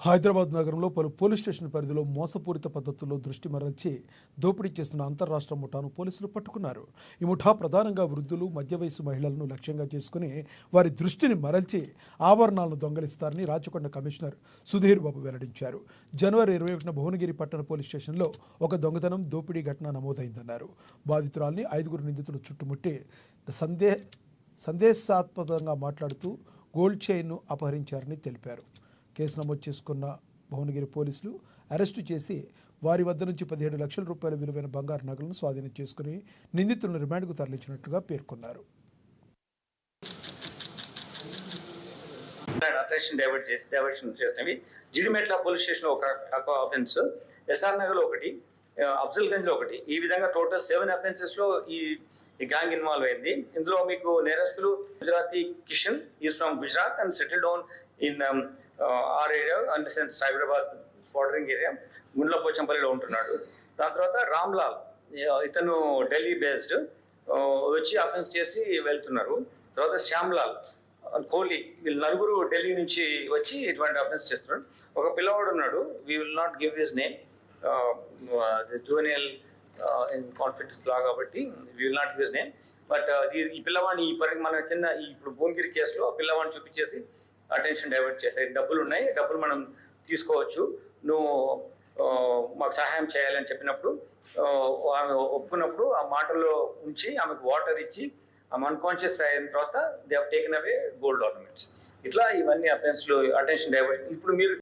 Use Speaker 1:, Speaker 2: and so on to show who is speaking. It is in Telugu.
Speaker 1: హైదరాబాద్ నగరంలో పలు పోలీస్ స్టేషన్ పరిధిలో మోసపూరిత పద్ధతుల్లో దృష్టి మరల్చి దోపిడీ చేస్తున్న అంతర్రాష్ట్ర ముఠాను పోలీసులు పట్టుకున్నారు. ఈ ముఠా ప్రధానంగా వృద్ధులు, మధ్య వయసు మహిళలను లక్ష్యంగా చేసుకుని వారి దృష్టిని మరల్చి ఆభరణాలను దొంగలిస్తారని రాచకొండ కమిషనర్ సుధీర్ బాబు వెల్లడించారు. జనవరి 21న భువనగిరి పట్టణ పోలీస్ స్టేషన్లో ఒక దొంగతనం, దోపిడీ ఘటన నమోదైందన్నారు. బాధితురాల్ని 5 నిందితులు చుట్టుముట్టి సందేశాత్మకంగా మాట్లాడుతూ గోల్డ్ చైన్ను అపహరించారని తెలిపారు. కేసు నమోదు చేసుకున్న భువనగిరి పోలీసులు అరెస్టు చేసి వారి వద్ద నుంచి 17 లక్షల రూపాయల విలువైన బంగారు నగలను స్వాధీనం చేసుకుని నిందితులను రిమాండ్కు తరలించినట్లుగా పేర్కొన్నారు.
Speaker 2: జిడిమెట్ల పోలీస్ స్టేషన్ ఒక అఫెన్స్, ఎస్ఆర్ నగర్ ఒకటి, అఫ్జల్ గంజ్ లో ఒకటి, ఈ విధంగా టోటల్ 7 అఫెన్సెస్ లో ఈ గ్యాంగ్ ఇన్వాల్వ్ అయింది. ఇందులో మీకు నేరస్తులు Gujarati Kishan is from Gujarat and settle down in our area and Cyberabad bordering area, గుండ్లపోచంపల్లిలో ఉంటున్నాడు. దాని తర్వాత రామ్లాల్, ఇతను ఢిల్లీ బేస్డ్, వచ్చి అఫెన్స్ చేసి వెళ్తున్నారు. తర్వాత శ్యామ్లాల్, కోహ్లీ, వీళ్ళు నలుగురు ఢిల్లీ నుంచి వచ్చి ఇటువంటి అఫెన్స్ చేస్తున్నాడు. ఒక పిల్లవాడు ఉన్నాడు, we will not give his name, juvenile in confidence లా కాబట్టి we will not give his name. But ఈ పిల్లవాడిని మన చిన్న ఇప్పుడు భువనగిరి కేసులో పిల్లవాడిని చూపించేసి అటెన్షన్ డైవర్ట్ చేశాయి. డబ్బులు ఉన్నాయి, డబ్బులు మనం తీసుకోవచ్చు, నువ్వు మాకు సహాయం చేయాలని చెప్పినప్పుడు ఆమె ఒప్పుకున్నప్పుడు ఆ మాటల్లో ఉంచి ఆమెకు వాటర్ ఇచ్చి ఆమె అన్కాన్షియస్ అయిన తర్వాత they have taken away gold ornaments. ఇట్లా ఇవన్నీ అఫెన్స్లు అటెన్షన్ డైవర్ట్. ఇప్పుడు మీరు